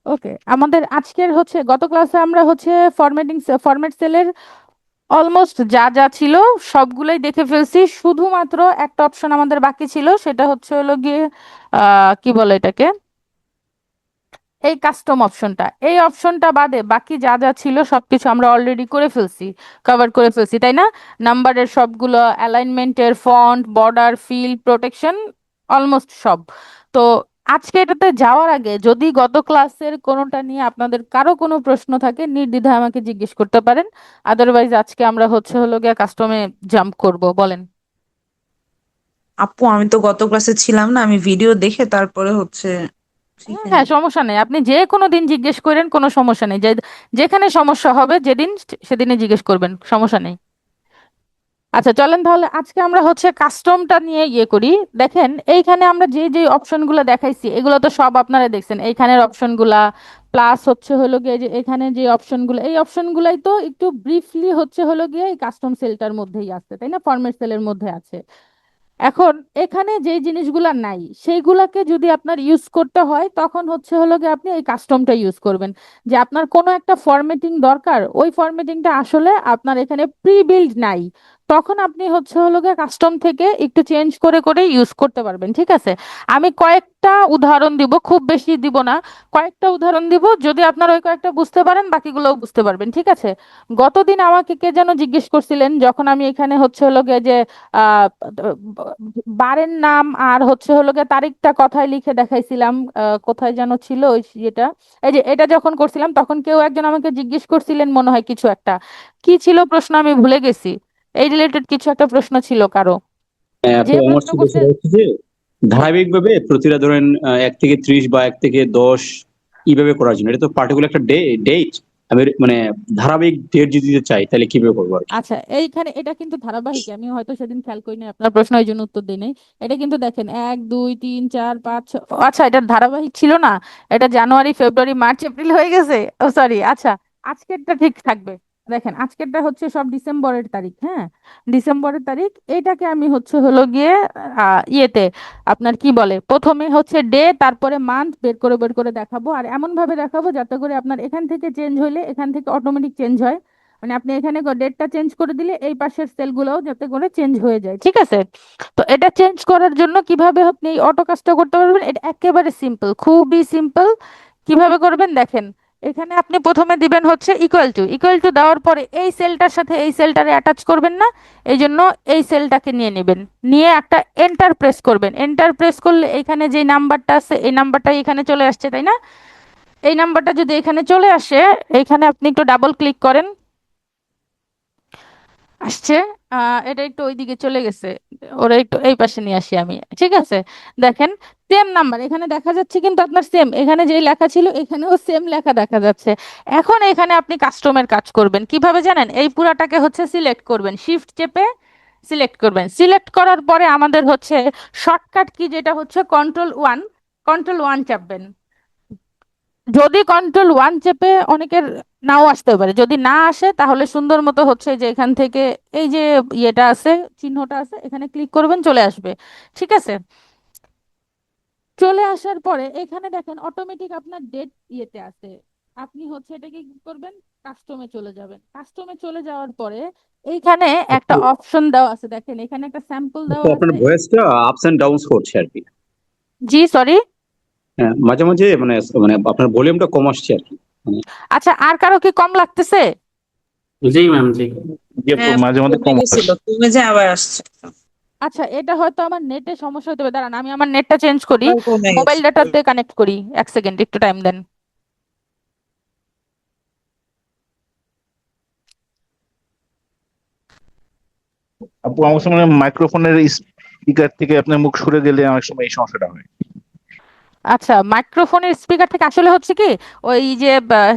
ওকে, আমাদের আজকের হচ্ছে গত ক্লাসে আমরা হচ্ছে ফরম্যাট সেলের অলমোস্ট যা যা ছিল সবগুলোই দেখে ফেলছি। শুধুমাত্র একটা অপশন আমাদের বাকি ছিল, সেটা হচ্ছে হলো গিয়ে কি বলে এটাকে, এই কাস্টম অপশনটা। এই অপশনটা বাদে বাকি যা যা ছিল সবকিছু আমরা অলরেডি করে ফেলছি, কভার করে ফেলছি, তাই না? নাম্বারের সবগুলো, অ্যালাইনমেন্টের, font, border, fill, protection, almost সব। তো আজকে এটাতে যাওয়ার আগে যদি গত ক্লাসের কোনোটা নিয়ে আপনাদের কারো কোনো প্রশ্ন থাকে নির্দ্বিধায় আমাকে জিজ্ঞেস করতে পারেন। আদারওয়াইজ আজকে আমরা হচ্ছে হলো গিয়ে কাস্টমে জাম্প করব, বলেন। আপু আমি তো গত ক্লাসে ছিলাম না, আমি ভিডিও দেখে তারপরে হচ্ছে হ্যাঁ শিখে হ্যাঁ, নিব। সমস্যা নেই, আপনি যে কোনো দিন জিজ্ঞেস করেন, কোনো সমস্যা নেই। যে যেখানে সমস্যা হবে যেদিন, সেদিনে জিজ্ঞেস করবেন, সমস্যা নেই। আচ্ছা চলেন তাহলে আজকে আমরা হচ্ছে কাস্টমটা নিয়ে ইয়ে করি। দেখেন এইখানে আমরা যে যে অপশনগুলো দেখাইছি এগুলো তো সব আপনারা দেখছেন, এইখানের অপশনগুলা প্লাস হচ্ছে হলো গিয়ে যে এখানে যে অপশনগুলো, এই অপশনগুলাই তো একটু ব্রিফলি হচ্ছে হলো গিয়ে এই কাস্টম সেলটার মধ্যেই আছে, তাই না? ফরম্যাট সেলের মধ্যে আছে। এখন এখানে যে জিনিসগুলা নাই সেইগুলাকে যদি আপনার ইউজ করতে হয় তখন হচ্ছে হলো গিয়ে আপনি এই কাস্টমটা ইউজ করবেন। যে আপনার কোনো একটা ফরম্যাটিং দরকার, ওই ফরম্যাটিংটা আসলে আপনার এখানে প্রি বিল্ড নাই, তখন আপনি হচ্ছে হলো গিয়ে কাস্টম থেকে একটু চেঞ্জ করে করে ইউজ করতে পারবেন, ঠিক আছে? আমি কয়েকটা উদাহরণ দিব, খুব বেশি দিব না, কয়েকটা উদাহরণ দিব, যদি আপনার ওই কয়েকটা বুঝতে পারেন বাকিগুলোও বুঝতে পারবেন, ঠিক আছে? গতদিন আমাকে কে যেন জিজ্ঞেস করছিলেন যখন আমি এখানে হচ্ছে হলো গিয়ে যে আহ বারের নাম আর হচ্ছে হলো গিয়ে তারিখটা কথায় লিখে দেখাইছিলাম, কোথায় যেন ছিল ওই যেটা, এই যে এটা যখন করছিলাম তখন কেউ একজন আমাকে জিজ্ঞেস করছিলেন মনে হয় কিছু একটা, কি ছিল প্রশ্ন আমি ভুলে গেছি, এই রিলেটেড কিছু একটা প্রশ্ন ছিল কারো, হ্যাঁ যে আপু, আমার প্রশ্ন ছিল করছে। সেটা হচ্ছে যে হ্যাঁ ধারাবাহিকভাবে প্রতিটা ধরেন 1 থেকে 30 বা 1 থেকে 10 এইভাবে করার জন্য, এটা তো পার্টিকুলার একটা ডেট। আমি মানে ধারাবাহিক ডেট যদি দিতে চাই তাহলে কিভাবে করবো আর কি। আচ্ছা, এইখানে এটা কিন্তু ধারাবাহিক, আমি হয়তো সেদিন খেয়াল করিনি আপনার প্রশ্ন, এই জন্য উত্তর দিই নাই। এটা কিন্তু দেখেন 1 2 3 4 5 6, আচ্ছা এটা ধারাবাহিক ছিল না, এটা জানুয়ারি ফেব্রুয়ারি মার্চ এপ্রিল হয়ে গেছে, ও সরি। আচ্ছা, আজকেরটা ঠিক থাকবে। দেখেন আজকেরটা হচ্ছে সব ডিসেম্বরের তারিখ, হ্যাঁ, ডিসেম্বরের তারিখ। এটাকে আমি হচ্ছে হলো গিয়ে ইয়েতে আপনার কি বলে, প্রথমে হচ্ছে ডে তারপরে মান্থ বের করে বের করে দেখাবো, আর এমন ভাবে দেখাবো যাতে করে আপনার এখান থেকে চেঞ্জ হইলে এখান থেকে অটোমেটিক চেঞ্জ হয়। মানে আপনি এখানে ডেটটা চেঞ্জ করে দিলে এই পাশের সেলগুলোও যাতে করে চেঞ্জ হয়ে যায়, ঠিক আছে? তো এটা চেঞ্জ করার জন্য কিভাবে আপনি এই অটো কাজটা করতে পারবেন, এটা একেবারে সিম্পল, খুবই সিম্পল। কিভাবে করবেন দেখেন, এখানে আপনি প্রথমে দিবেন হচ্ছে ইকুয়াল টু দেওয়ার পরে এই সেলটার সাথে এই সেলটারে অ্যাটাচ করবেন না, এই জন্য এই সেলটাকে নিয়ে নেবেন, নিয়ে একটা এন্টার প্রেস করবেন। এন্টার প্রেস করলে এখানে যে নাম্বারটা আছে এই নাম্বারটাই এখানে চলে আসছে, তাই না? এই নাম্বারটা যদি এখানে চলে আসে, এখানে আপনি একটু ডাবল ক্লিক করেন, আসছে। এটা একটু ওইদিকে চলে গেছে, ওরা একটু এই পাশে নিয়ে আসি আমি, ঠিক আছে? দেখেন সেম নাম্বার এখানে দেখা যাচ্ছে, কিন্তু আপনার সেম এখানে যে লেখা ছিল এখানেও সেম লেখা দেখা যাচ্ছে। এখন এখানে আপনি কাস্টমের কাজ করবেন কিভাবে জানেন, এই পুরাটাকে হচ্ছে সিলেক্ট করবেন, শিফট চেপে সিলেক্ট করবেন। সিলেক্ট করার পরে আমাদের হচ্ছে শর্টকাট কি যেটা হচ্ছে কন্ট্রোল 1, কন্ট্রোল 1 চাপবেন। যদি কন্ট্রোল 1 চেপে অনেকের নাও আসতে পারে, যদি না আসে তাহলে সুন্দর মতো হচ্ছে যে এখান থেকে এই যে ইয়েটা আছে, চিহ্নটা আছে, এখানে ক্লিক করবেন, চলে আসবে, ঠিক আছে? চলে আসার পরে এখানে দেখেন অটোমেটিক আপনার ডেট ইয়েতে আছে, আপনি হচ্ছে এটাকে কি করবেন, কাস্টমে চলে যাবেন। কাস্টমে চলে যাওয়ার পরে এইখানে একটা আপু, অপশন দেওয়া আছে, দেখেন এখানে একটা স্যাম্পল আপু, দেওয়া আপনার আছে। ভয়েসটা আপস এন্ড ডাউনস করছে আর কি। জি সরি। হ্যাঁ, মাঝে মাঝে মানে মানে আপনার ভলিউমটা কম আসছে আর কি। মানে আচ্ছা, আর কারো কি কম লাগতেছে? জি ম্যাম, জি। জি আপু, হ্যাঁ, মাঝে মাঝে কমে কম গেছিল, আসে। কমে যে আবার আসছে। আচ্ছা, এটা হয়তো আমার নেটে সমস্যা হতে পারে, দাঁড়ান আমি আমার নেটটা চেঞ্জ করি, আবার কমে মোবাইল গেছে। ডাটাতে কানেক্ট করি, এক সেকেন্ড একটু টাইম দেন। আপু আমার সময় মাইক্রোফোনের স্পিকার থেকে আপনার মুখ সরে গেলে অনেক সময় এই সমস্যাটা হয়। আচ্ছা, মাইক্রোফোনের স্পিকার থেকে আসলে হচ্ছে কি, ওই যে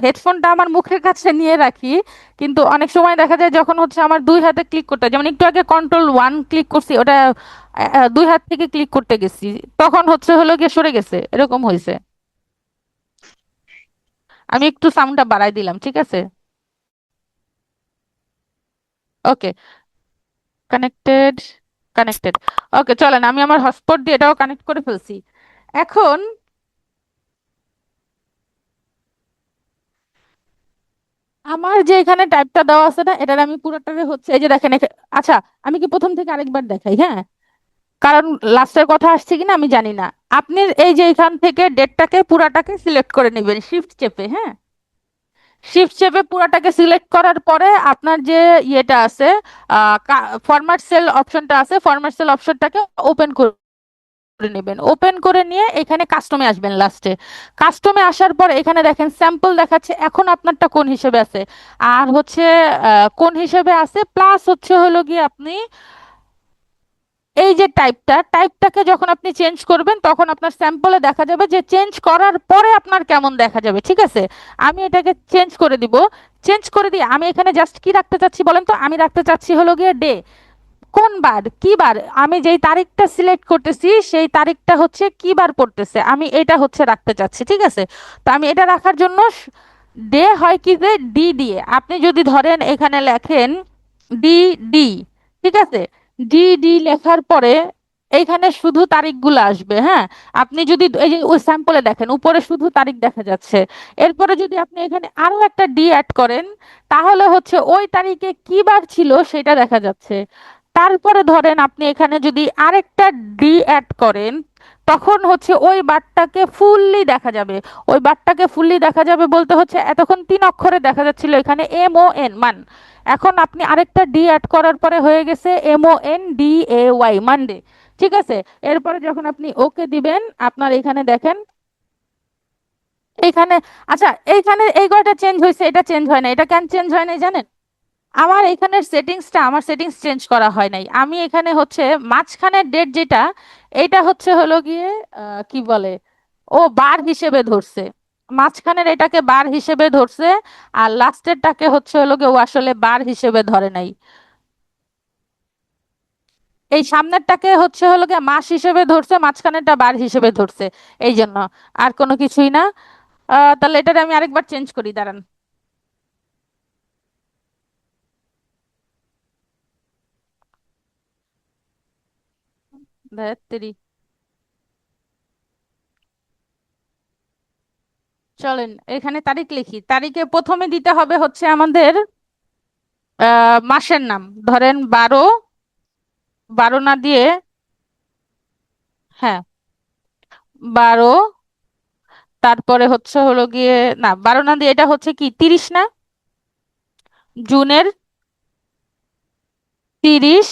হেডফোনটা আমার মুখের কাছে নিয়ে রাখি, কিন্তু অনেক সময় দেখা যায় যখন হচ্ছে আমার দুই হাতে ক্লিক করতে হয়, যেমন একটু আগে কন্ট্রোল 1 ক্লিক করছি, ওটা দুই হাত থেকে ক্লিক করতে গেছি, তখন হচ্ছে হলো গিয়ে সরে গেছে, এরকম হয়েছে। আমি একটু সাউন্ডটা বাড়াই দিলাম, ঠিক আছে? ওকে, কানেক্টেড, কানেক্টেড। ওকে চলেন, আমি আমার হটস্পট দিয়ে এটাও কানেক্ট করে ফেলছি। এখন আমার যে এখানে টাইপটা দেওয়া আছে না, এটার আমি পুরোটারে হচ্ছে এই যে দেখেন আচ্ছা, আমি কি প্রথম থেকে আরেকবার দেখাই? হ্যাঁ, কারণ লাস্টের কথা আসছে কিনা আমি জানি না। আপনি এই যে এখান থেকে ডেটটাকে পুরাটাকে সিলেক্ট করে নেবেন শিফট চেপে। হ্যাঁ, শিফট চেপে পুরাটাকে সিলেক্ট করার পরে আপনার যে ইয়েটা আছে, ফরম্যাট সেল অপশনটা আছে, ফরম্যাট সেল অপশনটাকে ওপেন করে নেবেন। ওপেন করে নিয়ে এখানে কাস্টমে আসবেন লাস্টে। কাস্টমে আসার পর এখানে দেখেন স্যাম্পল দেখাচ্ছে, এখন আপনারটা কোন হিসেবে আছে আর হচ্ছে কোন হিসেবে আছে, প্লাস হচ্ছে হলো গিয়ে আপনি এই যে টাইপটাকে যখন আপনি চেঞ্জ করবেন তখন আপনার স্যাম্পলে দেখা যাবে যে চেঞ্জ করার পরে আপনার কেমন দেখা যাবে। ঠিক আছে, আমি এটাকে চেঞ্জ করে দিব। চেঞ্জ করে দিয়ে আমি এখানে জাস্ট কি রাখতে চাচ্ছি বলেন তো? আমি রাখতে চাচ্ছি হলো গিয়ে ডে। কোন বার, কি বার, আমি যেই তারিখটা সিলেক্ট করতেছি সেই তারিখটা হচ্ছে কি বার পড়তেছে, আমি এটা হচ্ছে রাখতে চাচ্ছি। ঠিক আছে, তো আমি এটা রাখার জন্য ডে হয় কি যে ডি দিয়ে, আপনি যদি ধরেন এখানে লেখেন ডি ডি, ঠিক আছে, ডি ডি লেখার পরে এইখানে শুধু তারিখগুলো আসবে। হ্যাঁ, আপনি যদি এই যে ওই স্যাম্পলে দেখেন উপরে শুধু তারিখ দেখা যাচ্ছে, এরপরে যদি আপনি এখানে আরো একটা ডি অ্যাড করেন তাহলে হচ্ছে ওই তারিখে কি বার ছিল সেটা দেখা যাচ্ছে। তারপরে ধরেন আপনি এখানে যদি আরেকটা ডি অ্যাড করেন তখন হচ্ছে ওই বারটাকে ফুললি দেখা যাবে। ওই বারটাকে ফুললি দেখা যাবে বলতে হচ্ছে এতক্ষণ 3 অক্ষরে দেখা যাচ্ছিল এখানে MON মান, এখন আপনি আরেকটা ডি অ্যাড করার পরে হয়ে গেছে MONDAY মানডে। ঠিক আছে, এরপরে যখন আপনি ওকে দিবেন আপনার এখানে দেখেন এইখানে, আচ্ছা এইখানে এই কয়টা চেঞ্জ হয়েছে, এটা চেঞ্জ হয় না। এটা কেন চেঞ্জ হয় নাই জানেন? আমার এখানের সেটিংসটা, আমার সেটিংস চেঞ্জ করা হয় নাই। আমি এখানে হচ্ছে মাঝখানের ডেট যেটা, এটা হচ্ছে হলো গিয়ে কি বলে, ও বার হিসেবে ধরছে। মাঝখানের এটাকে বার হিসেবে ধরছে, আর লাস্টেরটাকে হচ্ছে হলো গিয়ে ও আসলে বার হিসেবে ধরে নাই। এই সামনেরটাকে হচ্ছে হলো গিয়ে মাস হিসেবে ধরছে, মাঝখানেরটা বার হিসেবে ধরছে, এই জন্য। আর কোনো কিছুই না। তাহলে এটার আমি আরেকবার চেঞ্জ করি, দাঁড়ান। ধ্যাত্তেরি, চলেন এখানে তারিখ লিখি। তারিখে প্রথমে দিতে হবে হচ্ছে আমাদের মাসের নাম, ধরেন 12। 12 না দিয়ে, হ্যাঁ 12, তারপরে হচ্ছে হলো গিয়ে, না 12 না দিয়ে এটা হচ্ছে কি 30 না, জুনের 30,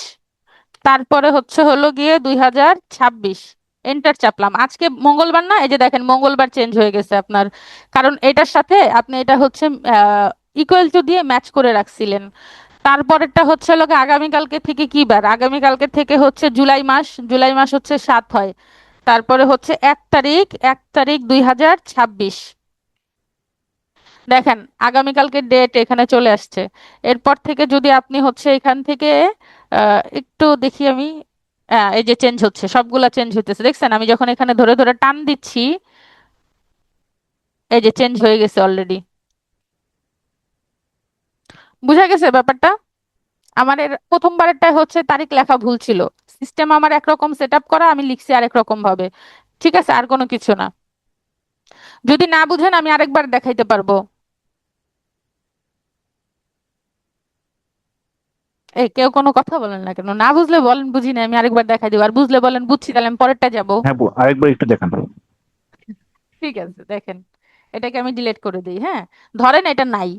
তারপরে হচ্ছে হলো গিয়ে 2026। এন্টার চাপলাম। আজকে মঙ্গলবার না, এই যে দেখেন মঙ্গলবার চেঞ্জ হয়ে গেছে আপনার, কারণ এটার সাথে আপনি এটা হচ্ছে ইকুয়াল টু দিয়ে ম্যাচ করে রাখছিলেন। তারপরেরটা হচ্ছে হলো গিয়ে আগামীকালকে থেকে কি বার, আগামীকালকে থেকে হচ্ছে জুলাই মাস, জুলাই মাস হচ্ছে 7 হয়। তারপরে হচ্ছে 1 তারিখ, 1 তারিখ 2026। দেখেন আগামীকালকে ডেট এখানে চলে আসছে। এরপর থেকে যদি আপনি হচ্ছে এখান থেকে একটু দেখি আমি, এই যে চেঞ্জ হচ্ছে, সবগুলা চেঞ্জ হইতেছে দেখছেন? আমি যখন এখানে ধরে ধরে টান দিচ্ছি এই যে চেঞ্জ হয়ে গেছে অলরেডি। বুঝা গেছে ব্যাপারটা? আমার এর প্রথমবারেরটাই হচ্ছে তারিখ লেখা ভুল ছিল। সিস্টেম আমার একরকম সেট আপ করা, আমি লিখছি আরেক রকম ভাবে। ঠিক আছে, আর কোনো কিছু না। যদি না বুঝেন আমি আরেকবার দেখাইতে পারবো। এই কেউ কোনো কথা বলেন না কেন? না বুঝলে বলেন বুঝি না, আমি আরেকবার দেখাই দিব। আর বুঝলে বলেন বুঝছি, তাহলে আমি পরেরটা যাব। হ্যাঁ আপু, আরেকবার একটু দেখান। ঠিক আছে, দেখেন এটাকে আমি ডিলিট করে দিই। হ্যাঁ, ধরেন এটা নাই,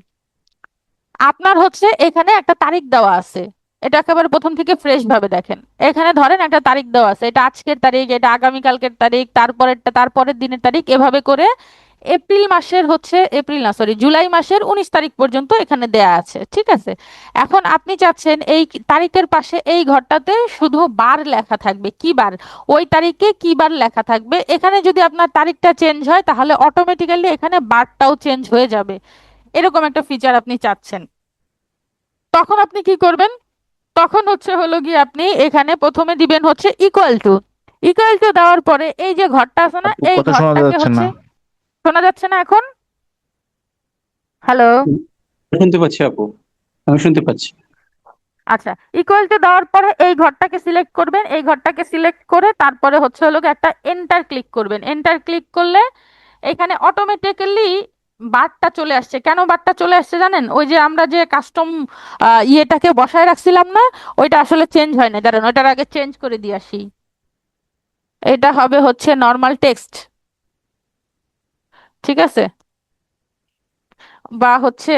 আপনার হচ্ছে এখানে একটা তারিখ দেওয়া আছে। এটা একেবারে প্রথম থেকে ফ্রেশ ভাবে দেখেন। এখানে ধরেন একটা তারিখ দেওয়া আছে, এটা আজকের তারিখ, এটা আগামীকালকের তারিখ, তারপরেরটা তারপরের দিনের তারিখ, এভাবে করে এপ্রিল মাসের হচ্ছে, এপ্রিল না সরি জুলাই মাসের 19 তারিখ পর্যন্ত এখানে দেয়া আছে। ঠিক আছে, এখন আপনি চাচ্ছেন এই তারিখের পাশে এই ঘরটাতে শুধু বার লেখা থাকবে, কি বার, ওই তারিখে কি বার লেখা থাকবে। এখানে যদি আপনার তারিখটা চেঞ্জ হয় তাহলে অটোমেটিক্যালি এখানে বারটাও চেঞ্জ হয়ে যাবে। এরকম একটা ফিচার আপনি চাচ্ছেন। তখন আপনি কি করবেন? তখন হচ্ছে হলো গিয়ে আপনি এখানে প্রথমে দিবেন হচ্ছে ইকুয়াল টু। ইকুয়াল টু দেওয়ার পরে এই যে ঘরটা আছে না, আপু এই কথা শোনা ঘরটাকে যাচ্ছে না। হচ্ছে, শোনা যাচ্ছে না এখন? হ্যালো? শুনতে পাচ্ছি আপু, আমি শুনতে পাচ্ছি। আচ্ছা, ইকুয়াল টু দেওয়ার পরে এই ঘরটাকে সিলেক্ট করবেন। এই ঘরটাকে সিলেক্ট করে তারপরে হচ্ছে হলো গিয়ে একটা এন্টার ক্লিক করবেন। এন্টার ক্লিক করলে এখানে অটোমেটিক্যালি বারটা চলে আসছে। কেন বারটা চলে আসছে জানেন? ওই যে আমরা যে কাস্টম ইয়েটাকে বসায় রাখছিলাম না, ওইটা আসলে চেঞ্জ হয় না। দাঁড়ান, ওইটার আগে চেঞ্জ করে দিয়ে আসি। এটা হবে হচ্ছে নর্মাল টেক্সট, ঠিক আছে, বা হচ্ছে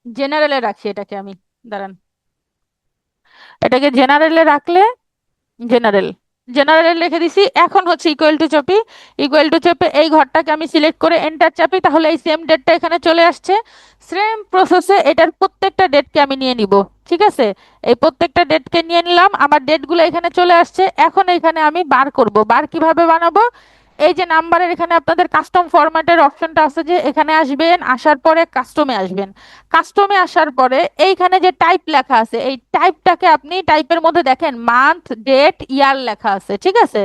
জেনারেলে রাখি এটাকে আমি। দাঁড়ান, এটাকে জেনারেলে রাখলে জেনারেল, জেনারেল লিখে দিছি। এখন হচ্ছে ইকুয়াল টু চাপি, ইকুয়াল টু চাপে এই ঘরটাকে আমি সিলেক্ট করে এন্টার চাপি, তাহলে এই সেম ডেটটা এখানে চলে আসছে। সেম প্রসেসে এটার প্রত্যেকটা ডেটকে আমি নিয়ে নিব, ঠিক আছে। এই প্রত্যেকটা ডেটকে নিয়ে নিলাম, আমার ডেটগুলো এখানে চলে আসছে। এখন এখানে আমি বার করব। বার কিভাবে বানাবো? এই যে নাম্বারের এখানে আপনাদের কাস্টম ফরম্যাটের অপশনটা আছে, যে এখানে আসবেন, আসার পরে কাস্টমে আসবেন। কাস্টমে আসার পরে এইখানে যে টাইপ লেখা আছে, এই টাইপটাকে আপনি টাইপের মধ্যে দেখেন মান্থ, ডেট, ইয়ার লেখা আছে, ঠিক আছে।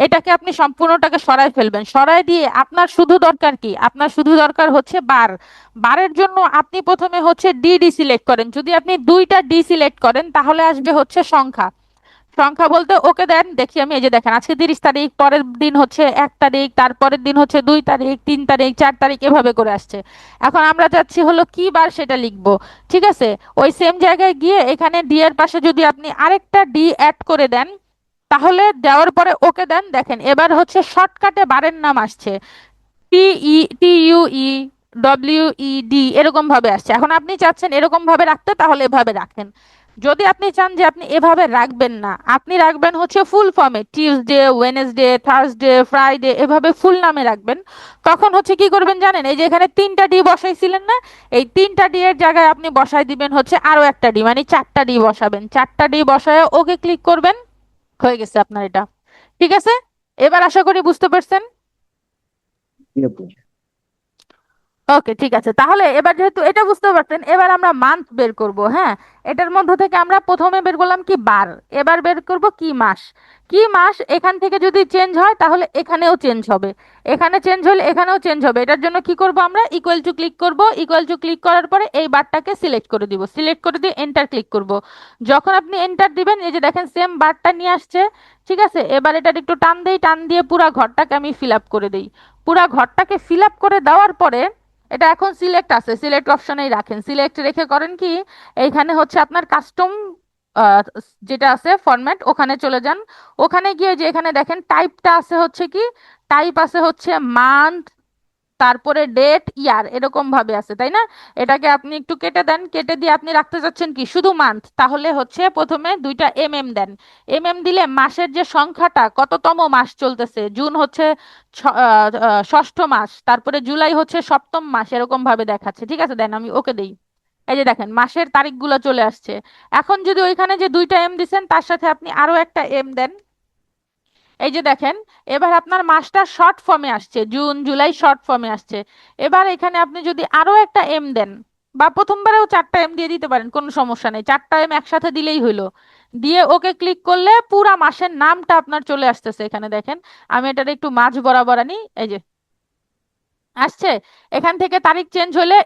এটাকে আপনি সম্পূর্ণটাকে সরাই ফেলবেন। সরাই দিয়ে আপনার শুধু দরকার কি? আপনার শুধু দরকার হচ্ছে বার। বারের জন্য আপনি প্রথমে হচ্ছে ডি সিলেক্ট করেন। যদি আপনি দুইটা ডি সিলেক্ট করেন তাহলে আসবে হচ্ছে সংখ্যা। সংখ্যা বলতে ওকে দেন, দেখি আমি। এই যে দেখেন, আজকে 30 তারিখ, পরের দিন হচ্ছে 1 তারিখ, তারপরের দিন হচ্ছে 2 তারিখ, 3 তারিখ, 4 তারিখ, এভাবে করে আসছে। এখন আমরা চাচ্ছি হলো কি বার সেটা লিখবো, ঠিক আছে। ওই সেম জায়গায় গিয়ে এখানে ডি এর পাশে যদি আপনি আরেকটা ডি অ্যাড করে দেন, তাহলে দেওয়ার পরে ওকে দেন, দেখেন এবার হচ্ছে শর্টকাটে বারের নাম আসছে। TUE এরকম ভাবে আসছে। এখন আপনি চাচ্ছেন এরকম ভাবে রাখতে, তাহলে এভাবে রাখেন। যদি আপনি চান যে আপনি এভাবে রাখবেন না, আপনি রাখবেন হচ্ছে ফুল ফর্মে, টিউসডে, ওয়েনেসডে, থার্সডে, ফ্রাইডে, এভাবে ফুল নামে রাখবেন। তখন হচ্ছে কি করবেন জানেন? এই যে এখানে 3টা ডি বসাইছিলেন না, এই 3টা ডি এর জায়গায় আপনি বসাই দিবেন হচ্ছে আরো একটা ডি, মানে 4টা ডি বসাবেন। 4টা ডি বসায় ওকে ক্লিক করবেন, হয়ে গেছে আপনার এটা, ঠিক আছে। এবার আশা করি বুঝতে পারছেন। জি আপু। ওকে, ঠিক আছে। তাহলে এবার যেহেতু এটা বুঝতে পারছেন, এবার আমরা মান্থ বের করব। হ্যাঁ, এটার মধ্য থেকে আমরা প্রথমে বের করলাম কি বার, এবার বের করব কি মাস। কি মাস এখান থেকে যদি চেঞ্জ হয় তাহলে এখানেও চেঞ্জ হবে, এখানে চেঞ্জ হলে এখানেও চেঞ্জ হবে। এটার জন্য কি করব? আমরা ইকুয়াল টু ক্লিক করব। ইকুয়াল টু ক্লিক করার পরে এই বারটাকে সিলেক্ট করে দিব, সিলেক্ট করে দিয়ে এন্টার ক্লিক করব। যখন আপনি এন্টার দিবেন, এই যে দেখেন সেম বারটা নিয়ে আসছে, ঠিক আছে। এবার এটার একটু টান দেই, টান দিয়ে পুরা ঘরটাকে আমি ফিল আপ করে দিই। পুরা ঘরটাকে ফিল আপ করে দেওয়ার পরে এটা এখন সিলেক্ট আছে, সিলেক্ট অপশনেই রাখেন। সিলেক্ট রেখে করেন কি, এইখানে হচ্ছে আপনার কাস্টম যেটা আছে ফরম্যাট, ওখানে চলে যান। ওখানে গিয়ে যে এখানে দেখেন টাইপটা আছে হচ্ছে কি, টাইপ আছে হচ্ছে মান্থ, তারপরে ডেট, ইয়ার, এরকম ভাবে আছে, তাই না? এটাকে আপনি একটু কেটে দেন, কেটে দিয়ে আপনি রাখতে চাচ্ছেন কি শুধু মান্থ, তাহলে হচ্ছে প্রথমে দুইটা দেন। দিলে মাসের যে সংখ্যাটা, কততম মাস চলতেছে, জুন হচ্ছে ষষ্ঠ মাস, তারপরে জুলাই হচ্ছে সপ্তম মাস, এরকম ভাবে দেখাচ্ছে, ঠিক আছে। দেন, আমি ওকে দেই। এই যে দেখেন মাসের তারিখগুলো চলে আসছে। এখন যদি ওইখানে যে দুইটা দিছেন তার সাথে আপনি আরো একটা দেন, এই যে দেখেন এবার আপনার মাসটা শর্ট ফর্মে আসছে, জুন জুলাই শর্ট ফর্মে আসছে। এবার এখানে আপনি যদি আরো একটা দেন, বা প্রথমবারেও 4টা দিয়ে দিতে পারেন, কোনো সমস্যা নেই। 4টা একসাথে দিলেই হইলো। দিয়ে ওকে ক্লিক করলে পুরা মাসের নামটা আপনার চলে আসতেছে। এখানে দেখেন, আমি এটার একটু মাঝ বরাবর আনি, এই যে আসছে। এখান থেকে তারিখ চেঞ্জ হলে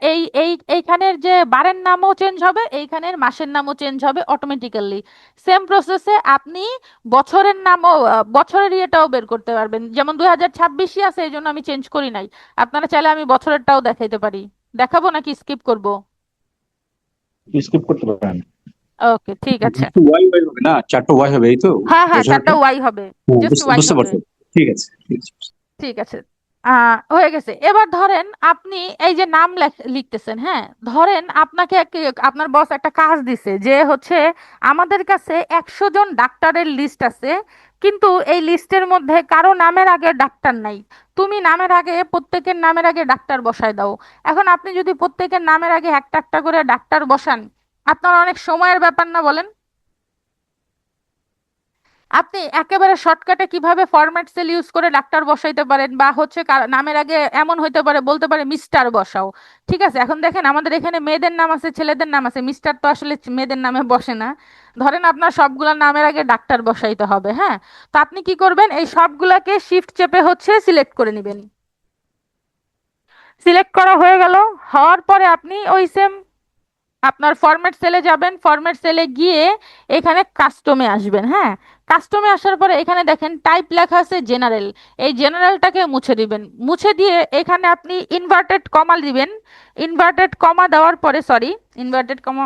এইখানের যে বারের নামও চেঞ্জ হবে, এইখানের মাসের নামও চেঞ্জ হবে অটোমেটিক্যালি। সেম প্রসেসে আপনি বছরের নামও বছরের ইয়েটাও বের করতে পারবেন। যেমন 2026ই আছে, এই জন্য আমি চেঞ্জ করি নাই। আপনারা চাইলে আমি বছরেরটাও দেখাইতে পারি। দেখাবো নাকি স্কিপ করব? স্কিপ করতে পারেন। ওকে, ঠিক আছে। ওয়াই ওয়াই হবে না, 4টা ওয়াই হবে, এই তো হ্যাঁ হ্যাঁ, 4টা বছরটা। ওয়াই হবে, হ্যাঁ, জাস্ট ওয়াই বুঝতে হবে। পারছো? ঠিক আছে, ঠিক আছে। ঠিক আছে, হয়ে গেছে। এবার ধরেন আপনি এই যে নাম লিখতেছেন, হ্যাঁ, ধরেন আপনাকে আপনার বস একটা কাজ দিছে, যে হচ্ছে আমাদের কাছে 100 জন ডাক্তারের লিস্ট আছে, কিন্তু এই লিস্টের মধ্যে কারো নামের আগে ডাক্তার নাই। তুমি নামের আগে, প্রত্যেকের নামের আগে ডাক্তার বসায় দাও। এখন আপনি যদি প্রত্যেকের নামের আগে একটা একটা করে ডাক্তার বসান, আপনার অনেক সময়ের ব্যাপার না, বলেন? আপনি একেবারে শর্টকাটে কিভাবে ফরম্যাট সেল ইউজ করে ডাক্তার বসাইতে পারেন, বা হচ্ছে নামের আগে এমন হইতে পারে, বলতে পারে মিস্টার বসাও, ঠিক আছে। এখন দেখেন আমাদের এখানে মেয়েদের নাম আছে, ছেলেদের নাম আছে, মিস্টার তো আসলে মেয়েদের নামে বসে না। ধরেন আপনার সবগুলা নামের আগে ডাক্তার বসাইতে হবে, হ্যাঁ। তো আপনি কি করবেন, এই সবগুলাকে শিফট চেপে হচ্ছে সিলেক্ট করে নেবেন। সিলেক্ট করা হয়ে গেল, হওয়ার পরে আপনি ওই সেম আপনার ফরম্যাট সেলে যাবেন, ফরম্যাট সেলে গিয়ে এখানে কাস্টমে আসবেন। হ্যাঁ, কাস্টমে আসার পরে এখানে দেখেন টাইপ লেখা আছে জেনারেল, এই জেনারেলটাকে মুছে দিবেন। মুছে দিয়ে এখানে আপনি ইনভার্টেড কমা দিবেন। ইনভার্টেড কমা দেওয়ার পরে, সরি, ইনভার্টেড কমা,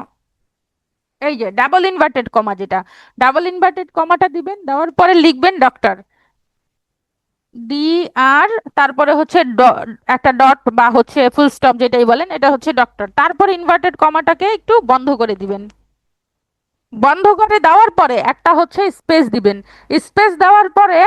এই যে ডাবল ইনভার্টেড কমা, যেটা ডাবল ইনভার্টেড কমাটা দিবেন, দেওয়ার পরে লিখবেন ডক্টর, ডি আর, তারপরে হচ্ছে একটা ডট বা হচ্ছে ফুল স্টপ যেটাই বলেন, এটা হচ্ছে ডক্টর। তারপরে ইনভার্টেড কমাটাকে একটু বন্ধ করে দিবেন। বন্ধ করে দেওয়ার পরে একটা হচ্ছে স্পেস দিবেন। স্পেস দেওয়ার পরে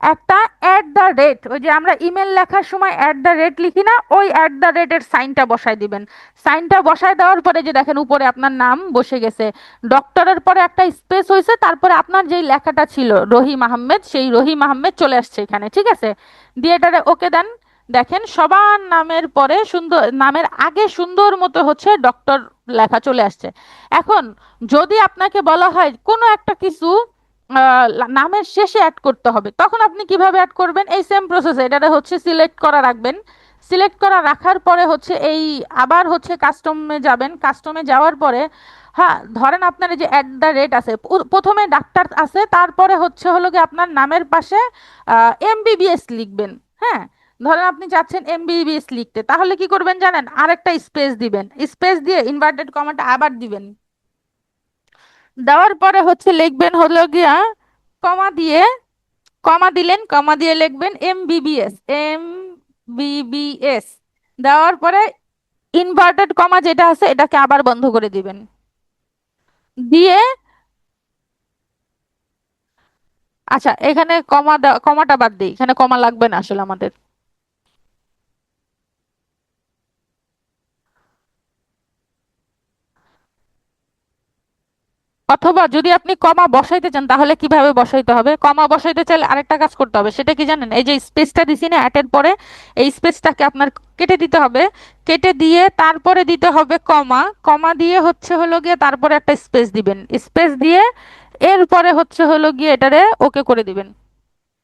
একটা অ্যাট দ্য রেট, ওই যে আমরা ইমেল লেখার সময় অ্যাট দ্য রেট লিখি না, ওই অ্যাট দ্য রেটের সাইনটা বসায় দিবেন। সাইনটা বসায় দেওয়ার পরে যে দেখেন উপরে আপনার নাম বসে গেছে, ডক্টরের পরে একটা স্পেস হয়েছে, তারপরে আপনার যেই লেখাটা ছিল রহিম আহমেদ, সেই রহিম আহমেদ চলে আসছে এখানে, ঠিক আছে। দিয়ে এটারে ওকে দেন। দেখেন সবার নামের পরে সুন্দর, নামের আগে সুন্দর মতো হচ্ছে ডক্টর লেখা চলে আসছে। এখন যদি আপনাকে বলা হয় কোনো একটা কিছু নামের শেষে অ্যাড করতে হবে, তখন আপনি কিভাবে অ্যাড করবেন? এই সেম প্রসেসে এটা হচ্ছে সিলেক্ট করা রাখবেন। সিলেক্ট করা রাখার পরে হচ্ছে এই আবার হচ্ছে কাস্টমে যাবেন। কাস্টমে যাওয়ার পরে, হ্যাঁ, ধরেন আপনার এই যে অ্যাট দ্য রেট আছে, প্রথমে ডাক্তার আছে, তারপরে হচ্ছে হলো গিয়ে আপনার নামের পাশে এমবিবিএস লিখবেন। হ্যাঁ, ধরেন আপনি চাচ্ছেন এমবিবিএস লিখতে, তাহলে কি করবেন জানেন? আরেকটা স্পেস দিবেন, স্পেস দিয়ে ইনভার্টেড কমাটা আবার দিবেন। দেওয়ার পরে হচ্ছে লিখবেন হলো গিয়া কমা দিয়ে, কমা দিলেন, কমা দিয়ে লিখবেন এমবিবিএস, এমবিবিএস। দেওয়ার পরে ইনভার্টেড কমা যেটা আছে এটাকে আবার বন্ধ করে দিবেন। দিয়ে, আচ্ছা এখানে কমা, কমাটা বাদ দিই, এখানে কমা লাগবে না আসলে আমাদের। অথবা যদি আপনি কমা বসাইতে চান তাহলে কিভাবে বসাইতে হবে? কমা বসাইতে চাইলে আরেকটা কাজ করতে হবে, সেটা কি জানেন? এই যে স্পেসটা দিছি না অ্যাটের পরে, এই স্পেসটাকে আপনার কেটে দিতে হবে। কেটে দিয়ে তারপরে দিতে হবে কমা, কমা দিয়ে হচ্ছে হলো গিয়ে তারপরে একটা স্পেস দিবেন। স্পেস দিয়ে এরপরে হচ্ছে হলো গিয়ে এটারে ওকে করে দিবেন।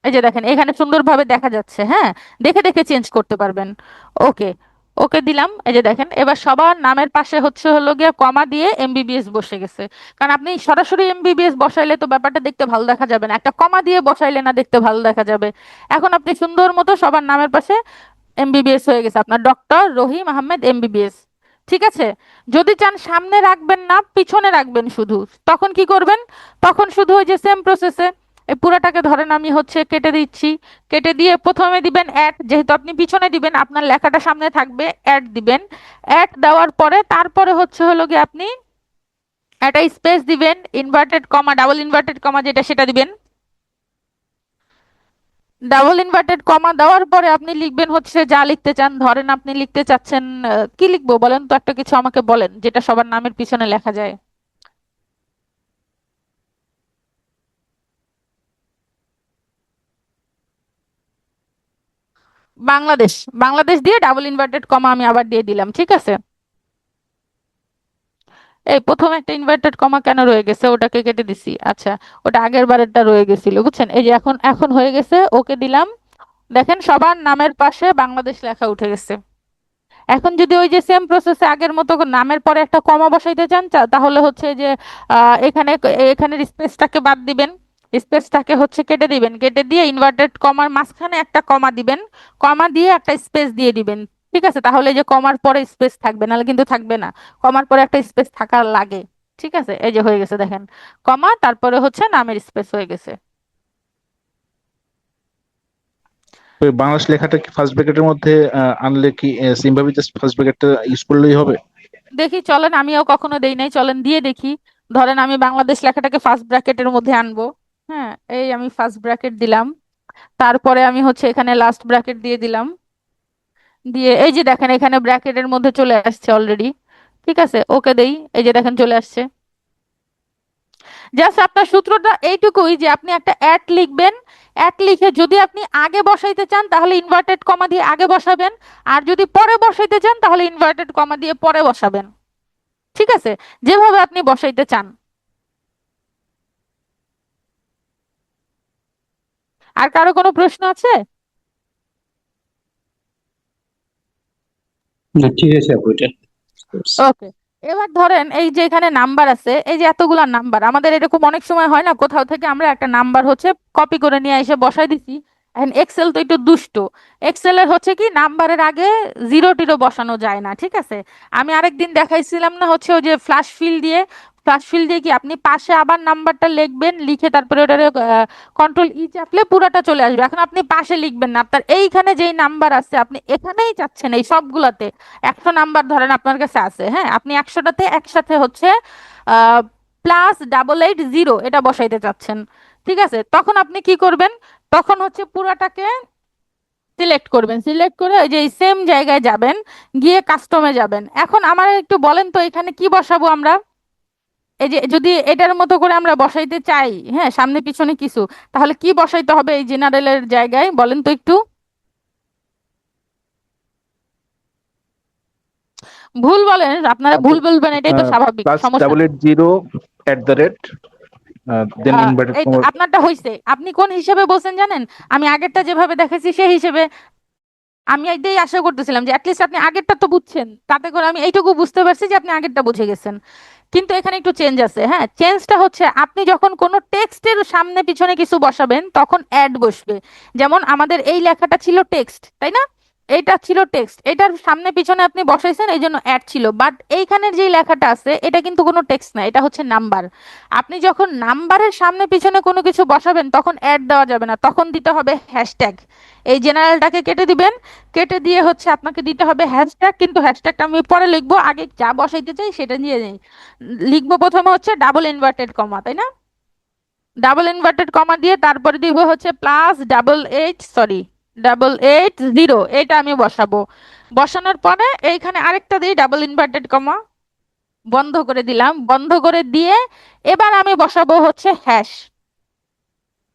এই যে দেখেন এখানে সুন্দরভাবে দেখা যাচ্ছে। হ্যাঁ, দেখে দেখে চেঞ্জ করতে পারবেন। ওকে, ওকে দিলাম। এই যে দেখেন এবার সবার নামের পাশে হচ্ছে হলো গিয়ে কমা দিয়ে এমবিবিএস বসে গেছে। কারণ আপনি সরাসরি এমবিবিএস বসাইলে তো ব্যাপারটা দেখতে ভালো দেখা যাবে না, একটা কমা দিয়ে বসাইলে না দেখতে ভালো দেখা যাবে। এখন আপনি সুন্দর মতো সবার নামের পাশে এমবিবিএস হয়ে গেছে আপনার, ডক্টর রহিম আহমেদ এমবিবিএস। ঠিক আছে। যদি চান সামনে রাখবেন না, পিছনে রাখবেন শুধু, তখন কি করবেন? তখন শুধু ওই যে সেম প্রসেসে এই পুরাটাকে ধরেন আমি হচ্ছে কেটে দিচ্ছি। কেটে দিয়ে প্রথমে দিবেন অ্যাট, যেহেতু আপনি পিছনে দিবেন আপনার লেখাটা সামনে থাকবে, অ্যাট দিবেন। অ্যাট দেওয়ার পরে তারপরে হচ্ছে হলো গিয়ে আপনি একটা স্পেস দিবেন, inverted comma, double inverted comma যেটা সেটা দিবেন। ডাবল ইনভার্টেড কমা দেওয়ার পরে আপনি লিখবেন হচ্ছে যা লিখতে চান। ধরেন আপনি লিখতে চাচ্ছেন কি লিখবো বলেন তো, একটা কিছু আমাকে বলেন যেটা সবার নামের পিছনে লেখা যায়। বাংলাদেশ, বাংলাদেশ দিয়ে ডাবল ইনভার্টেড কমা আমি আবার দিয়ে দিলাম, ঠিক আছে। এই প্রথম একটা ইনভার্টেড কমা কেন রয়ে গেছে, ওটাকে কেটে দিছি। আচ্ছা, ওটা আগের বারেরটা রয়ে গেছিল, বুঝছেন। এই যে এখন এখন হয়ে গেছে, ওকে দিলাম। দেখেন সবার নামের পাশে বাংলাদেশ লেখা উঠে গেছে। এখন যদি ওই যে সেম প্রসেসে আগের মতো নামের পরে একটা কমা বসাইতে চান, তাহলে হচ্ছে যে এখানে, এখানের স্পেসটাকে বাদ দিবেন। স্পেসটাকে হচ্ছে কেটে দিবেন। কেটে দিয়ে ইনভার্টেড কমার মাঝখানে একটা কমা দিবেন। কমা দিয়ে একটা স্পেস দিয়ে দিবেন। ঠিক আছে, তাহলে এই যে কমার পরে স্পেস থাকবে, নাহলে কিন্তু থাকবে না। কমার পরে একটা স্পেস থাকার লাগে। ঠিক আছে, এই যে হয়ে গেছে দেখেন, কমা তারপরে হচ্ছে নামের স্পেস হয়ে গেছে। ওই বাংলাদেশ লেখাটা কি ফার্স্ট ব্র্যাকেটের মধ্যে আনলে কি সেম ভাবে জাস্ট ফার্স্ট ব্র্যাকেটটা ইউজ করলেই হবে? দেখি চলেন, আমিও কখনো দেই নাই, চলেন দিয়ে দেখি। ধরেন আমি বাংলাদেশ লেখাটাকে ফার্স্ট ব্র্যাকেটের মধ্যে আনবো। হ্যাঁ, এই আমি ফার্স্ট ব্র্যাকেট দিলাম, তারপরে আমি হচ্ছে এখানে লাস্ট ব্র্যাকেট দিয়ে দিলাম। দিয়ে এই যে দেখেন এখানে ব্র্যাকেটের মধ্যে চলে আসছে অলরেডি। ঠিক আছে, ওকে দেই, এই যে দেখেন চলে আসছে। জাস্ট আপনার সূত্রটা এইটুকুই যে আপনি একটা অ্যাট লিখবেন। অ্যাট লিখে যদি আপনি আগে বসাইতে চান তাহলে ইনভার্টেড কমা দিয়ে আগে বসাবেন, আর যদি পরে বসাইতে চান তাহলে ইনভার্টেড কমা দিয়ে পরে বসাবেন। ঠিক আছে, যেভাবে আপনি বসাইতে চান। আর কারো কোনো প্রশ্ন আছে? না, ঠিক আছে আপু, এটা বুঝতে পারছি। ওকে, এবার ধরেন এই যে এখানে নাম্বার আছে, এই যে এতগুলা নাম্বার, আমাদের এরকম অনেক সময় হয় না, কোথাও থেকে আমরা একটা নাম্বার হচ্ছে কপি করে নিয়ে এসে বসাই দিছি। এখন এক্সেল তো একটু দুষ্ট, এক্সেলের হচ্ছে কি নাম্বারের আগে জিরো টিরো বসানো যায় না, ঠিক আছে। আমি আরেকদিন দেখাইছিলাম না হচ্ছে ওই যে ফ্ল্যাশ ফিল দিয়ে, ফ্ল্যাশ ফিল দিয়ে কি আপনি পাশে আবার নাম্বারটা লিখবেন, লিখে তারপরে ওটা কন্ট্রোল ই চাপলে পুরাটা চলে আসবে। এখন আপনি পাশে লিখবেন না, আপনার এইখানে যেই নাম্বার আছে আপনি এখানেই চাচ্ছেন এই সবগুলাতে 100 নাম্বার ধরেন আপনার কাছে আছে, হ্যাঁ, আপনি 100টাতে একসাথে হচ্ছে +88 0 এটা বসাইতে চাচ্ছেন, ঠিক আছে। তখন আপনি কি করবেন, তখন হচ্ছে পুরাটাকে সিলেক্ট করবেন, সিলেক্ট করে ওই যে সেম জায়গায় যাবেন, গিয়ে কাস্টমে যাবেন। এখন আমার একটু বলেন তো এখানে কি বসাবো আমরা, এই যে যদি এটার মতো করে আমরা বসাইতে চাই, হ্যাঁ, সামনে পিছনে কিছু, তাহলে কি বসাইতে হবে এই জেনারেলের জায়গায় বলেন তো একটু। ভুল বলেন, আপনারা ভুল বলবেন, এটাই তো স্বাভাবিক, সমস্যা নেই। +88 0 দেন ইনভার্টেড এই তো আপনারটা হইছে, আপনি কোন হিসেবে বলছেন জানেন, আমি আগেরটা যেভাবে দেখেছি সেই হিসেবে। আমি এটাই আশা করতেছিলাম যে অ্যাটলিস্ট আপনি আগেরটা তো বুঝছেন, তাতে করে আমি এইটুকু বুঝতে পারছি যে আপনি আগেরটা বুঝে গেছেন। কিন্তু এখানে একটু চেঞ্জ আছে, হ্যাঁ, চেঞ্জটা হচ্ছে আপনি যখন কোনো টেক্সটের সামনে পিছনে কিছু বসাবেন তখন অ্যাড বসবে। যেমন আমাদের এই লেখাটা ছিল টেক্সট, তাই না, এটা ছিল টেক্সট, এটার সামনে পিছনে আপনি বসাইছেন এই জন্য অ্যাড ছিল, বাট এইখানের যে লেখাটা আছে এটা কিন্তু কোনো টেক্সট না, এটা হচ্ছে নাম্বার। আপনি যখন নাম্বারের সামনে পিছনে কোনো কিছু বসাবেন তখন অ্যাড দেওয়া যাবে না, তখন দিতে হবে হ্যাশট্যাগ। এই জেনারেলটাকে কেটে দিবেন, কেটে দিয়ে হচ্ছে আপনাকে দিতে হবে হ্যাশট্যাগ, কিন্তু হ্যাশট্যাগটা আমি পরে লিখবো, আগে যা বসাইতে চাই সেটা নিয়ে নেই। লিখবো প্রথমে হচ্ছে +**, তাই না, +**, দিয়ে তারপরে দিব হচ্ছে +88 0 এটা আমি বসাবো। বসানোর পরে এইখানে আরেকটা দিই +**, বন্ধ করে দিলাম, বন্ধ করে দিয়ে এবার আমি বসাবো হচ্ছে হ্যাশ।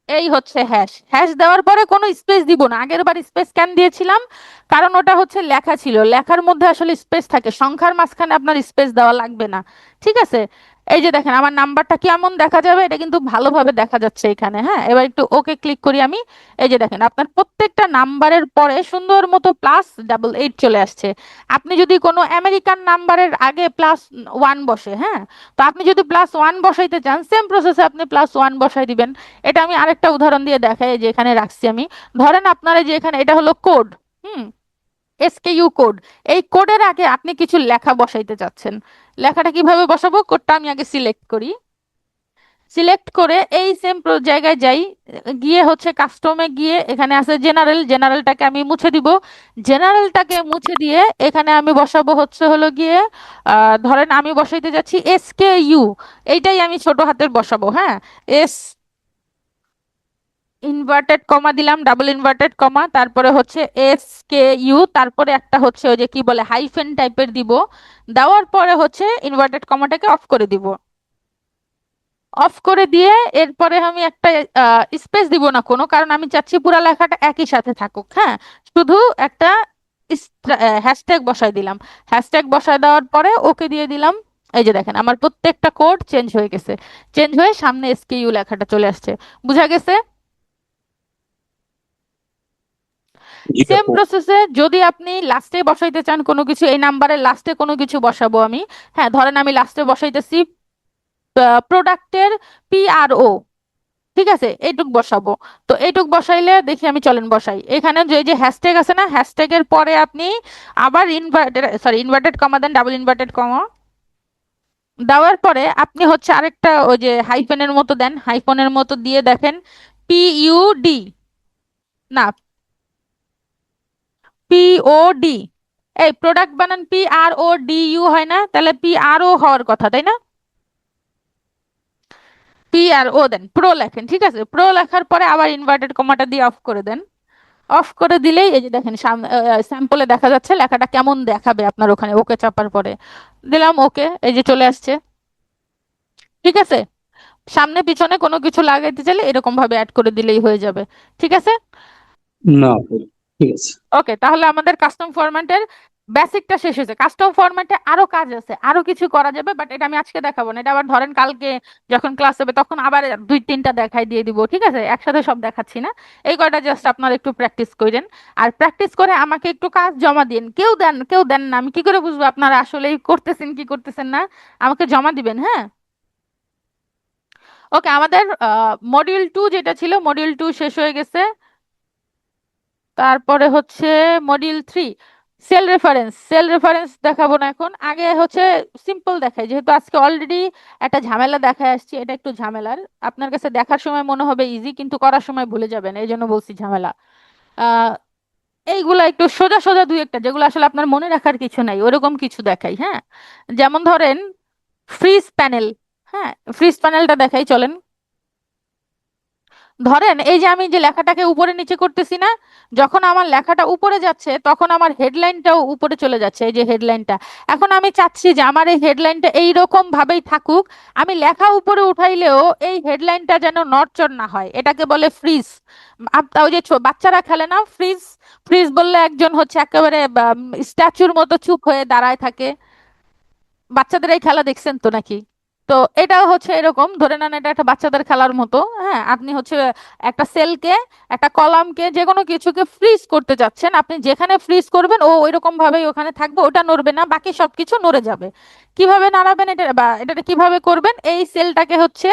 এই হচ্ছে হ্যাশ, হ্যাশ দেওয়ার পরে কোনো স্পেস দিব না, আগের বার স্পেস কেন দিয়েছিলাম, কারণ ওটা হচ্ছে লেখা ছিল, লেখার মধ্যে আসলে স্পেস থাকে, সংখ্যার মাঝখানে আপনার স্পেস দেওয়া লাগবে না, ঠিক আছে। এই যে দেখেন আমার নাম্বারটা কেমন দেখা যাবে, এটা কিন্তু ভালোভাবে দেখা যাচ্ছে এখানে, হ্যাঁ। এবার একটু ওকে ক্লিক করি আমি, এই যে দেখেন আপনার প্রত্যেকটা নাম্বারের পরে সুন্দর মতো +88 চলে আসছে। আপনি যদি কোনো আমেরিকান নাম্বারের আগে +1 বসে, হ্যাঁ, তো আপনি যদি +1 বসাইতে চান সেম প্রসেসে আপনি +1 বসাই দিবেন। এটা আমি আরেকটা উদাহরণ দিয়ে দেখাই, যে এখানে রাখছি আমি, ধরেন আপনারা যে এখানে এটা হলো কোড, হুম, SKU কোড, এই কোডের আগে আপনি কিছু লেখা বসাইতে চাচ্ছেন, লেখাটা কিভাবে বসাবো, কোডটা আমি আগে সিলেক্ট করি, সিলেক্ট করে এই সেম জায়গায় যাই, গিয়ে হচ্ছে কাস্টমে গিয়ে এখানে আছে জেনারেল, জেনারেলটাকে আমি মুছে দিব, জেনারেলটাকে মুছে দিয়ে এখানে আমি বসাবো হচ্ছে হলো গিয়ে ধরেন আমি বসাইতে যাচ্ছি SKU, এইটাই আমি ছোট হাতের বসাবো, হ্যাঁ, এস ইনভার্টেড কমা দিলাম, +**, তারপরে হচ্ছে SKU, তারপরে একটা হচ্ছে ওই যে কি বলে হাইফেন টাইপের দিব, দেওয়ার পরে হচ্ছে ইনভার্টেড কমাটাকে অফ করে দিব, অফ করে দিয়ে এরপরে আমি একটা স্পেস দিব না কোনো, কারণ আমি চাচ্ছি পুরা লেখাটা একই সাথে থাকুক, হ্যাঁ, শুধু একটা হ্যাশট্যাগ বসাই দিলাম, হ্যাশট্যাগ বসাই দেওয়ার পরে ওকে দিয়ে দিলাম। এই যে দেখেন আমার প্রত্যেকটা কোড চেঞ্জ হয়ে গেছে, চেঞ্জ হয়ে সামনে SKU লেখাটা চলে আসছে, বুঝা গেছে। জি সেম আপু। প্রসেসে যদি আপনি লাস্টে বসাইতে চান কোনো কিছু, এই নাম্বারের লাস্টে কোনো কিছু বসাবো আমি, হ্যাঁ, ধরেন আমি লাস্টে বসাইতেছি প্রোডাক্টের PRO, ঠিক আছে, এইটুক বসাবো। তো এইটুক বসাইলে দেখি আমি, চলেন বসাই, এখানে যে হ্যাশট্যাগ আছে না, হ্যাশট্যাগের পরে আপনি আবার ইনভার্টেড কমা দেন, +**, দেওয়ার পরে আপনি হচ্ছে আরেকটা ওই যে হাইফেনের মতো দেন, হাইফেনের মতো দিয়ে দেখেন PUD, না POD, এই প্রোডাক্ট বানান PRODU হয় না, তাহলে PRO হওয়ার কথা, তাই না, PRO দেন, প্রো লেখেন, ঠিক আছে, প্রো লেখার পরে আবার ইনভার্টেড কমাটা দিয়ে অফ করে দেন। অফ করে দিলেই এই যে দেখেন স্যাম্পলে দেখা যাচ্ছে লেখাটা কেমন দেখাবে আপনার ওখানে, ওকে চাপার পরে দিলাম ওকে, এই যে চলে আসছে, ঠিক আছে। সামনে পিছনে কোনো কিছু লাগাইতে চাইলে এরকম ভাবে অ্যাড করে দিলেই হয়ে যাবে, ঠিক আছে। না আপু, ঠিক আছে। ওকে, তাহলে আমাদের কাস্টম ফরম্যাটের বেসিকটা শেষ হয়েছে, কাস্টম ফরম্যাটে আরো কাজ আছে, আরো কিছু করা যাবে, বাট এটা আমি আজকে দেখাবো না, এটা আবার ধরেন কালকে যখন ক্লাস হবে তখন আবার 2-3টা দেখাই দিয়ে দিব, ঠিক আছে? একসাথে সব দেখাচ্ছি না, এই কয়টা জাস্ট আপনারা একটু প্র্যাকটিস করেন। আর প্র্যাকটিস করে আমাকে একটু কাজ জমা দিন, কেউ দেন না, আমি কি করে বুঝবো আপনারা আসলেই করতেছেন কি করতেছেন না? আমাকে জমা দিবেন, হ্যাঁ। ওকে, আমাদের মডিউল 2 যেটা ছিল, মডিউল 2 শেষ হয়ে গেছে। তারপরে হচ্ছে মডিউল 3, সেল রেফারেন্স দেখাবো না এখন, আগে হচ্ছে সিম্পল দেখাই, যেহেতু আজকে অলরেডি একটা ঝামেলা দেখায় আসছি, এটা একটু ঝামেলার, আপনার কাছে দেখার সময় মনে হবে ইজি কিন্তু করার সময় ভুলে যাবেন, এই জন্য বলছি ঝামেলা। আহ এইগুলা একটু সোজা সোজা দুই একটা, যেগুলো আসলে আপনার মনে রাখার কিছু নাই ওরকম কিছু দেখাই, হ্যাঁ। যেমন ধরেন ফ্রিজ প্যানেল, হ্যাঁ, ফ্রিজ প্যানেলটা দেখাই চলেন। ধরেন এই যে আমি যে লেখাটাকে উপরে নিচে করতেছি না, যখন আমার লেখাটা উপরে যাচ্ছে তখন আমার হেডলাইনটাও উপরে চলে যাচ্ছে, এই যে হেডলাইনটা। এখন আমি চাচ্ছি যে আমার এই হেডলাইনটা এইরকম ভাবেই থাকুক, আমি লেখা উপরে উঠাইলেও এই হেডলাইনটা যেন নড়চড় না হয়, এটাকে বলে ফ্রিজ। ওই যে বাচ্চারা খেলে না ফ্রিজ, ফ্রিজ বললে একজন হচ্ছে একেবারে স্ট্যাচুর মতো চুপ হয়ে দাঁড়ায় থাকে, বাচ্চাদের এই খেলা দেখছেন তো নাকি? তো এটাও হচ্ছে এরকম, ধরে নেন এটা একটা বাচ্চাদের খেলার মতো, হ্যাঁ। আপনি হচ্ছে একটা সেলকে, একটা কলামকে, যে কোনো কিছুকে ফ্রিজ করতে যাচ্ছেন, আপনি যেখানে ফ্রিজ করবেন ও ওইরকম ভাবেই ওখানে থাকবে, ওটা নড়বে না, বাকি সবকিছু নড়ে যাবে। কিভাবে নাড়াবেন এটা, বা এটা কিভাবে করবেন, এই সেলটাকে হচ্ছে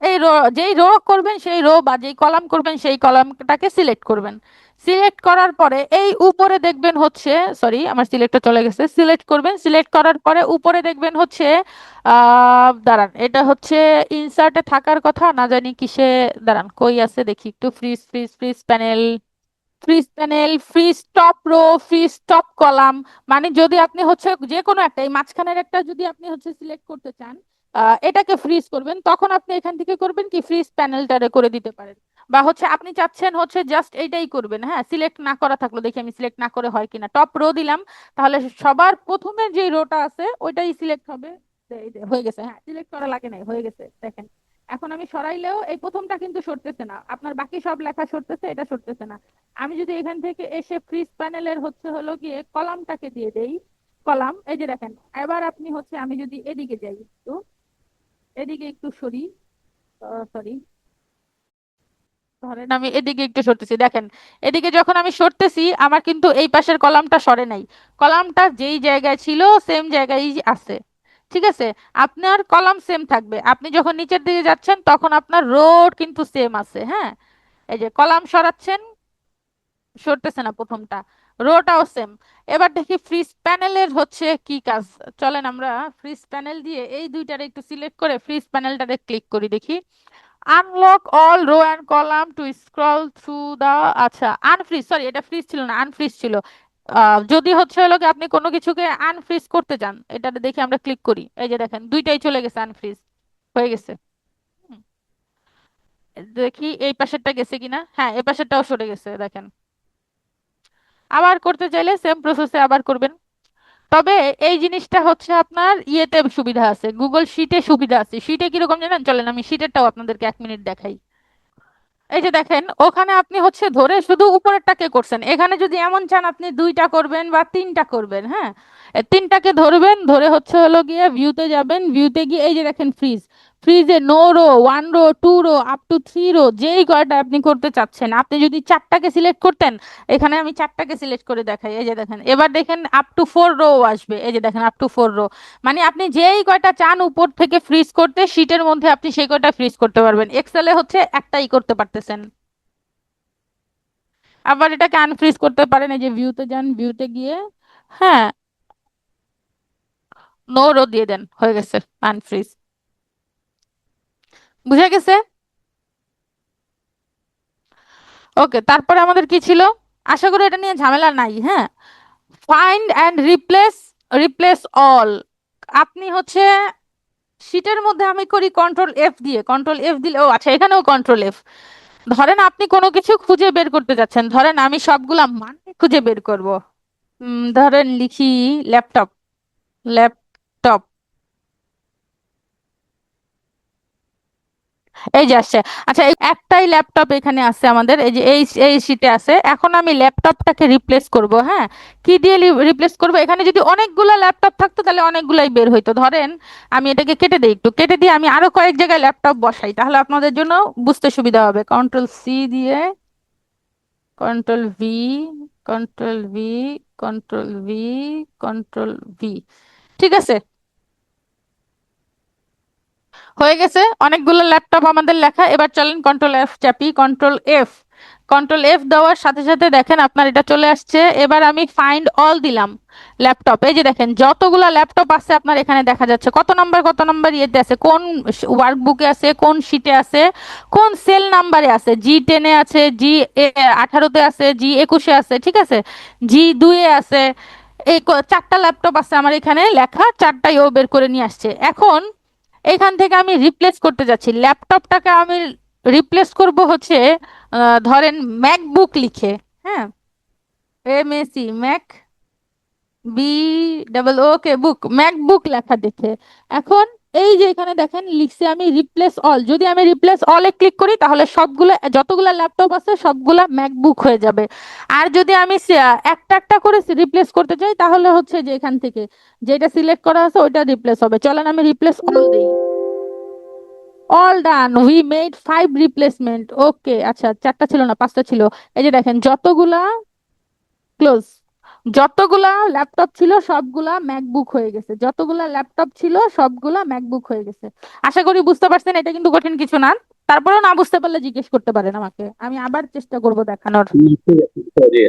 এই রো, যেই রো করবেন সেই রো, বা যেই কলাম করবেন সেই কলামটাকে সিলেক্ট করবেন। সিলেক্ট করার পরে এই উপরে দেখবেন হচ্ছে, সরি আমার সিলেক্টটা চলে গেছে, সিলেক্ট করবেন, সিলেক্ট করার পরে উপরে দেখবেন হচ্ছে দাঁড়ান, এটা হচ্ছে ইনসার্টে থাকার কথা, না জানি কিসে, দাঁড়ান কই আছে দেখি একটু, freeze panel, freeze top row, freeze top column. মানে যদি আপনি হচ্ছে যে কোনো একটা, এই মাঝখানের একটা যদি আপনি হচ্ছে সিলেক্ট করতে চান, এটাকে ফ্রিজ করবেন, তখন আপনি এখান থেকে করবেন কি ফ্রিজ প্যানেলটারে করে দিতে পারেন। বা হচ্ছে আপনি চাচ্ছেন হচ্ছে জাস্ট এইটাই করবেন, হ্যাঁ, সিলেক্ট না করা থাকলো, দেখি আমি সিলেক্ট না করে হয় কিনা, টপ রো দিলাম, তাহলে সবার প্রথমে যে রোটা আছে ওইটাই সিলেক্ট হবে। এই যে হয়ে গেছে, হ্যাঁ, সিলেক্ট করা লাগে নাই, হয়ে গেছে দেখেন। এখন আমি সরাইলেও এই প্রথমটা কিন্তু সরতেছে না, আপনার বাকি সব লেখা সরতেছে, এটা সরতেছে না। আমি যদি এখান থেকে এসে ফ্রিজ প্যানেলের হচ্ছে হলো গিয়ে কলামটাকে দিয়ে দেই, কলাম, এই যে দেখেন। এবার আপনি হচ্ছে আমি যদি এদিকে যাই একটু, এদিকে একটু সরি, সরি, ধরেন আমি এদিকে একটু সরতেছি, দেখেন এদিকে যখন আমি সরতেছি আমার কিন্তু এই পাশের কলামটা সরে নাই, কলামটা যেই জায়গায় ছিল সেম জায়গায় আছে, ঠিক আছে? আপনার কলাম সেম থাকবে, আপনি যখন নিচের দিকে যাচ্ছেন তখন আপনার রোড কিন্তু সেম আছে, হ্যাঁ। এই যে কলাম সরাচ্ছেন, সরতেছে না প্রথমটা, রোটাও সেম। এবার দেখি ফ্রিজ প্যানেলের হচ্ছে কি কাজ, চলেন আমরা ফ্রিজ প্যানেল দিয়ে এই দুইটারে একটু সিলেক্ট করে ফ্রিজ প্যানেলটারে ক্লিক করি দেখি। Unlock all row and column to scroll through the, আচ্ছা আনফ্রিজ, সরি এটা ফ্রিজ ছিল না, আনফ্রিজ ছিল। যদি হচ্ছে হলো কি আপনি কোনো কিছুকে আনফ্রিজ করতে চান, এটা দেখে আমরা ক্লিক করি, এই যে দেখেন দুইটাই চলে গেছে, আনফ্রিজ হয়ে গেছে। হুম, দেখি এই পাশেরটা গেছে কিনা, হ্যাঁ এই পাশেরটাও সরে গেছে দেখেন। আবার করতে চাইলে সেম প্রসেসে আবার করবেন। তবে এই জিনিসটা হচ্ছে আপনার ইয়েতে সুবিধা আছে, গুগল শিটে সুবিধা আছে। শিটে কিরকম জানেন, চলেন আমি শিটেরটাও আপনাদেরকে 1 মিনিট দেখাই। এই যে দেখেন ওখানে আপনি হচ্ছে ধরে শুধু উপরেরটাকে করছেন, এখানে যদি এমন চান আপনি 2টা করবেন বা 3টা করবেন, হ্যাঁ, 3টাকে ধরবেন, ধরে হচ্ছে হলো গিয়ে ভিউতে যাবেন, ভিউতে গিয়ে এই যে দেখেন ফ্রিজে no row, 1 row, 2 row, up to 3 row, যেই কয়টা আপনি করতে চাচ্ছেন, আপনি যদি 4টাকে সিলেক্ট করতেন, এখানে আমি 4টাকে সিলেক্ট করে দেখাই, এই যে দেখেন, এবার দেখেন আপ টু 4 রো আসবে, এই যে দেখেন আপ টু 4 রো। মানে আপনি যেই কয়টা চান উপর থেকে ফ্রিজ করতে শীটের মধ্যে আপনি সেই কয়টা ফ্রিজ করতে পারবেন, এক্সেলে হচ্ছে একটাই করতে পারতেছেন। আবার এটাকে আনফ্রিজ করতে পারেন, এই যে ভিউতে যান, ভিউতে গিয়ে, হ্যাঁ, নো রো দিয়ে দেন, হয়ে গেছে আনফ্রিজ। বুঝা গেছে? ওকে, তারপরে আমাদের কি ছিল, আশা করি এটা নিয়ে ঝামেলা নাই, হ্যাঁ। Find and replace all. আপনি হচ্ছে শীটের মধ্যে আমি করি কন্ট্রোল F দিয়ে, কন্ট্রোল F দিলে, ও আচ্ছা এখানেও কন্ট্রোল F। ধরেন আপনি কোনো কিছু খুঁজে বের করতে যাচ্ছেন, ধরেন আমি সবগুলা মানে খুঁজে বের করব, ধরেন লিখি ল্যাপটপ, ল্যাপটপ, এই যে আসছে। আচ্ছা, এই একটাই ল্যাপটপ এখানে আছে আমাদের, এই যে এই শীটে আছে। এখন আমি ল্যাপটপটাকে রিপ্লেস করব। হ্যাঁ, কি দিয়ে রিপ্লেস করব? এখানে যদি অনেকগুলা ল্যাপটপ থাকতো তাহলে অনেকগুলাই বের হইতো। ধরেন আমি এটাকে কেটে দিই, একটু কেটে দিয়ে আমি আরো কয়েক জায়গায় ল্যাপটপ বসাই, তাহলে আপনাদের জন্য বুঝতে সুবিধা হবে। কন্ট্রোল সি দিয়ে control V, control V, control V, control V. ঠিক আছে, হয়ে গেছে অনেকগুলো ল্যাপটপ আমাদের লেখা। এবার চলেন কন্ট্রোল এফ চাপি। কন্ট্রোল এফ, কন্ট্রোল এফ দেওয়ার সাথে সাথে দেখেন আপনার এটা চলে আসছে। এবার আমি ফাইন্ড অল দিলাম ল্যাপটপ। এই যে দেখেন যতগুলা ল্যাপটপ আছে আপনার এখানে দেখা যাচ্ছে কত নাম্বার ইয়েতে আছে, কোন ওয়ার্কবুকে আছে, কোন শিটে আছে, কোন সেল নাম্বারে আছে। G10-এ আছে, G18-তে আছে, G21-এ আছে, ঠিক আছে, G2-এ আছে। এই চারটা ল্যাপটপ আছে আমার এখানে লেখা, চারটাই ও বের করে নিয়ে আসছে। এখন এখান থেকে আমি রিপ্লেস করতে যাচ্ছি ল্যাপটপটাকে। আমি রিপ্লেস করব হচ্ছে ধরেন ম্যাকবুক লিখে। হ্যাঁ, MAC, ম্যাক, BOOK, বুক, ম্যাকবুক লেখা দেখে। এখন এই যে এখানে দেখেন লিখছে আমি রিপ্লেস অল। যদি আমি রিপ্লেস অলে ক্লিক করি তাহলে সবগুলো, যতগুলা ল্যাপটপ আছে সবগুলা ম্যাকবুক হয়ে যাবে। আর যদি আমি একটা একটা করে রিপ্লেস করতে চাই তাহলে হচ্ছে যে এখান থেকে যেটা সিলেক্ট করা আছে ওইটা রিপ্লেস হবে। চলেন আমি রিপ্লেস অল দিই। All done, we made 5 replacement. Okay, আচ্ছা চারটা ছিল না, পাঁচটা ছিল। এই যে দেখেন যতগুলা, ক্লোজ, যতগুলা ল্যাপটপ ছিল সবগুলা ম্যাকবুক হয়ে গেছে, যতগুলা ল্যাপটপ ছিল সবগুলা ম্যাকবুক হয়ে গেছে। আশা করি বুঝতে পারছেন, এটা কিন্তু কঠিন কিছু না। তারপরেও না বুঝতে পারলে জিজ্ঞেস করতে পারেন আমাকে, আমি আবার চেষ্টা করব দেখানোর। ঠিক আছে, ঠিক আছে।